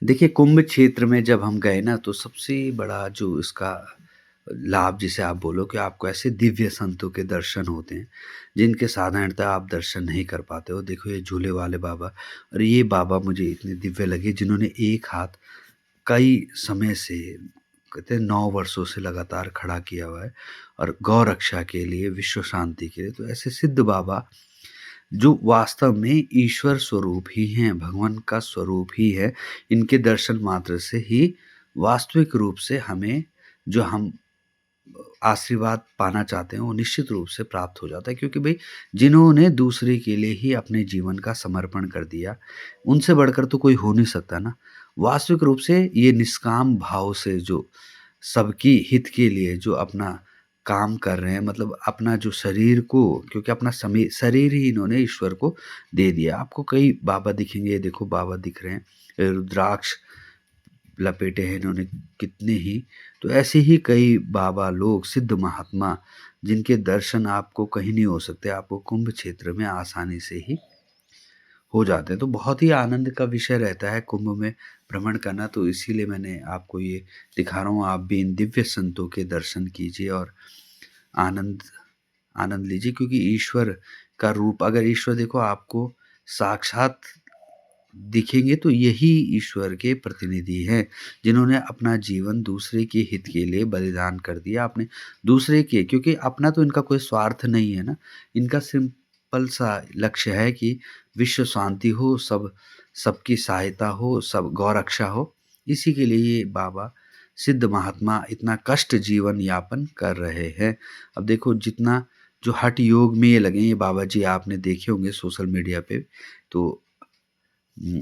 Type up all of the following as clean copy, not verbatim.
देखिए, कुंभ क्षेत्र में जब हम गए ना तो सबसे बड़ा जो इसका लाभ जिसे आप बोलो कि आपको ऐसे दिव्य संतों के दर्शन होते हैं, जिनके साधारणतः आप दर्शन नहीं कर पाते हो। देखो ये झूले वाले बाबा और ये बाबा मुझे इतने दिव्य लगे जिन्होंने एक हाथ कई समय से कहते हैं 9 वर्षों से लगातार खड़ा किया हुआ है और गौ रक्षा के लिए, विश्व शांति के लिए। तो ऐसे सिद्ध बाबा जो वास्तव में ईश्वर स्वरूप ही हैं, भगवान का स्वरूप ही है। इनके दर्शन मात्र से ही वास्तविक रूप से हमें जो हम आशीर्वाद पाना चाहते हैं, वो निश्चित रूप से प्राप्त हो जाता है क्योंकि भई जिन्होंने दूसरे के लिए ही अपने जीवन का समर्पण कर दिया, उनसे बढ़कर तो कोई हो नहीं सकता ना। वास्तविक रूप से ये निष्काम भाव से जो सबकी हित के लिए जो अपना काम कर रहे हैं मतलब अपना जो शरीर को क्योंकि अपना समय शरीर ही इन्होंने ईश्वर को दे दिया। आपको कई बाबा दिखेंगे, ये देखो बाबा दिख रहे हैं, रुद्राक्ष लपेटे हैं इन्होंने कितने ही। तो ऐसे ही कई बाबा लोग, सिद्ध महात्मा जिनके दर्शन आपको कहीं नहीं हो सकते, आपको कुंभ क्षेत्र में आसानी से ही हो जाते हैं। तो बहुत ही आनंद का विषय रहता है कुंभ में भ्रमण करना, तो इसीलिए मैंने आपको ये दिखा रहा हूँ। आप भी इन दिव्य संतों के दर्शन कीजिए और आनंद आनंद लीजिए क्योंकि ईश्वर का रूप अगर ईश्वर देखो आपको साक्षात दिखेंगे तो यही ईश्वर के प्रतिनिधि हैं, जिन्होंने अपना जीवन दूसरे के हित के लिए बलिदान कर दिया। आपने दूसरे के क्योंकि अपना तो इनका कोई स्वार्थ नहीं है ना, इनका सिंपल सा लक्ष्य है कि विश्व शांति हो, सबकी सहायता हो, सब गौरक्षा हो। इसी के लिए ये बाबा सिद्ध महात्मा इतना कष्ट जीवन यापन कर रहे हैं। अब देखो जितना जो हठ योग में ये लगे, ये बाबा जी आपने देखे होंगे सोशल मीडिया पे। तो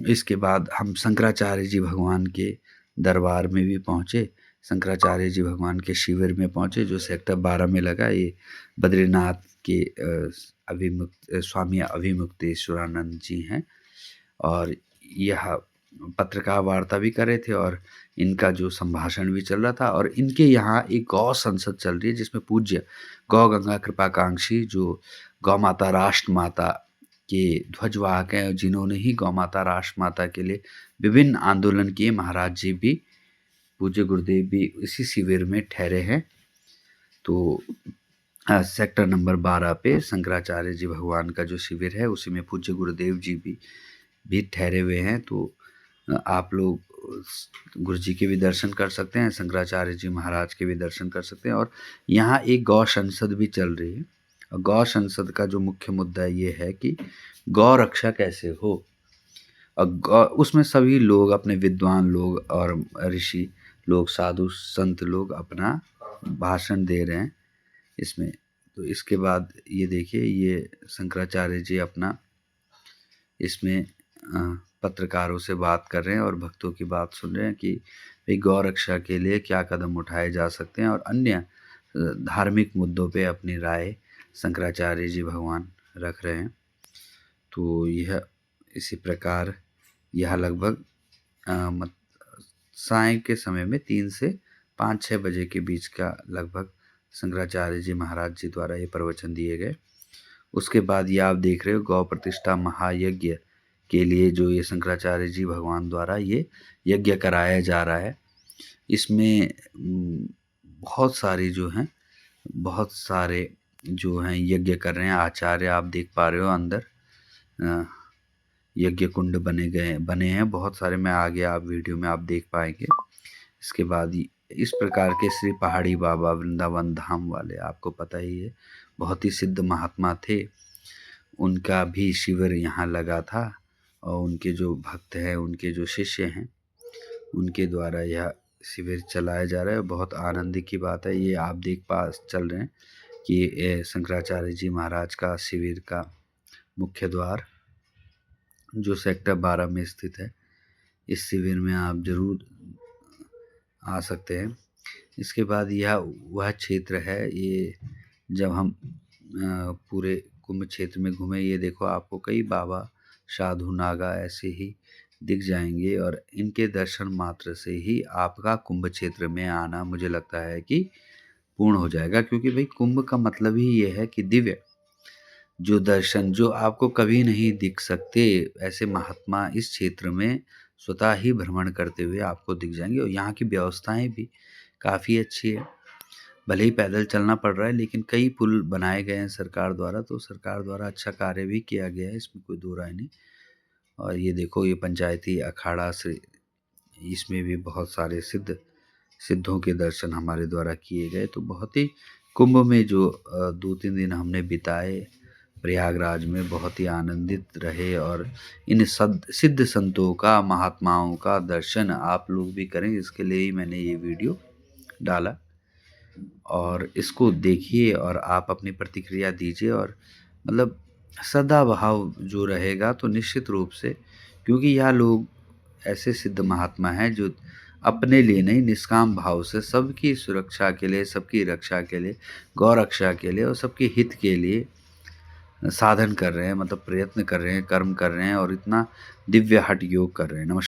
इसके बाद हम शंकराचार्य जी भगवान के दरबार में भी पहुँचे। शंकराचार्य जी भगवान के शिविर में पहुँचे जो सेक्टर 12 में लगा। ये बद्रीनाथ के स्वामी अभिमुक्तेश्वरानंद जी हैं और यह पत्रकार वार्ता भी कर रहे थे और इनका जो संभाषण भी चल रहा था और इनके यहाँ एक गौ संसद चल रही है जिसमें पूज्य गौ गंगा कृपाकांक्षी जो गौ माता राष्ट्र माता के ध्वजवाहक हैं, जिन्होंने ही गौ माता राष्ट्र माता के लिए विभिन्न आंदोलन किए, महाराज जी भी, पूज्य गुरुदेव भी इसी शिविर में ठहरे हैं। तो सेक्टर नंबर 12 पे शंकराचार्य जी भगवान का जो शिविर है उसी में पूज्य गुरुदेव जी भी ठहरे हुए हैं। तो आप लोग गुरु जी के भी दर्शन कर सकते हैं, शंकराचार्य जी महाराज के भी दर्शन कर सकते हैं और यहाँ एक गौ संसद भी चल रही है। और गौ संसद का जो मुख्य मुद्दा ये है कि गौ रक्षा कैसे हो। उसमें सभी लोग अपने विद्वान लोग और ऋषि लोग, साधु संत लोग अपना भाषण दे रहे हैं इसमें। तो इसके बाद ये देखिए, ये शंकराचार्य जी अपना इसमें पत्रकारों से बात कर रहे हैं और भक्तों की बात सुन रहे हैं कि भाई गौ रक्षा के लिए क्या कदम उठाए जा सकते हैं और अन्य धार्मिक मुद्दों पे अपनी राय शंकराचार्य जी भगवान रख रहे हैं। तो यह इसी प्रकार यह लगभग साय के समय में 3 से 5-6 बजे के बीच का लगभग शंकराचार्य जी महाराज जी द्वारा ये प्रवचन दिए गए। उसके बाद ये आप देख रहे हो गौ प्रतिष्ठा महायज्ञ के लिए जो ये शंकराचार्य जी भगवान द्वारा ये यज्ञ कराया जा रहा है। इसमें बहुत सारे जो हैं यज्ञ कर रहे हैं आचार्य, आप देख पा रहे हो अंदर यज्ञ कुंड बने हैं बहुत सारे। मैं आगे आप वीडियो में आप देख पाएंगे। इसके बाद इस प्रकार के श्री पहाड़ी बाबा वृंदावन धाम वाले, आपको पता ही है, बहुत ही सिद्ध महात्मा थे। उनका भी शिविर यहाँ लगा था और उनके जो भक्त हैं, उनके जो शिष्य हैं, उनके द्वारा यह शिविर चलाया जा रहा है। बहुत आनंद की बात है। ये आप चल रहे हैं कि शंकराचार्य जी महाराज का शिविर का मुख्य द्वार जो सेक्टर 12 में स्थित है। इस शिविर में आप जरूर आ सकते हैं। इसके बाद यह वह क्षेत्र है, ये जब हम पूरे कुंभ क्षेत्र में घूमे, ये देखो आपको कई बाबा साधु नागा ऐसे ही दिख जाएंगे और इनके दर्शन मात्र से ही आपका कुंभ क्षेत्र में आना मुझे लगता है कि पूर्ण हो जाएगा क्योंकि भाई कुंभ का मतलब ही ये है कि दिव्य जो दर्शन जो आपको कभी नहीं दिख सकते, ऐसे महात्मा इस क्षेत्र में स्वतः ही भ्रमण करते हुए आपको दिख जाएँगे और यहाँ की व्यवस्थाएँ भी काफ़ी अच्छी है। भले ही पैदल चलना पड़ रहा है लेकिन कई पुल बनाए गए हैं सरकार द्वारा, तो सरकार द्वारा अच्छा कार्य भी किया गया है, इसमें कोई दो राय नहीं। और ये देखो ये पंचायती अखाड़ा से इसमें भी बहुत सारे सिद्धों के दर्शन हमारे द्वारा किए गए। तो बहुत ही कुंभ में जो 2-3 दिन हमने बिताए प्रयागराज में, बहुत ही आनंदित रहे और इन सिद्ध संतों का, महात्माओं का दर्शन आप लोग भी करें, इसके लिए ही मैंने ये वीडियो डाला। और इसको देखिए और आप अपनी प्रतिक्रिया दीजिए और मतलब सद्भाव जो रहेगा तो निश्चित रूप से, क्योंकि यह लोग ऐसे सिद्ध महात्मा हैं जो अपने लिए नहीं, निष्काम भाव से सबकी सुरक्षा के लिए, सबकी रक्षा के लिए, गौ रक्षा के लिए और सबके हित के लिए साधन कर रहे हैं, मतलब प्रयत्न कर रहे हैं, कर्म कर रहे हैं और इतना दिव्य हठ योग कर रहे हैं। नमस्कार।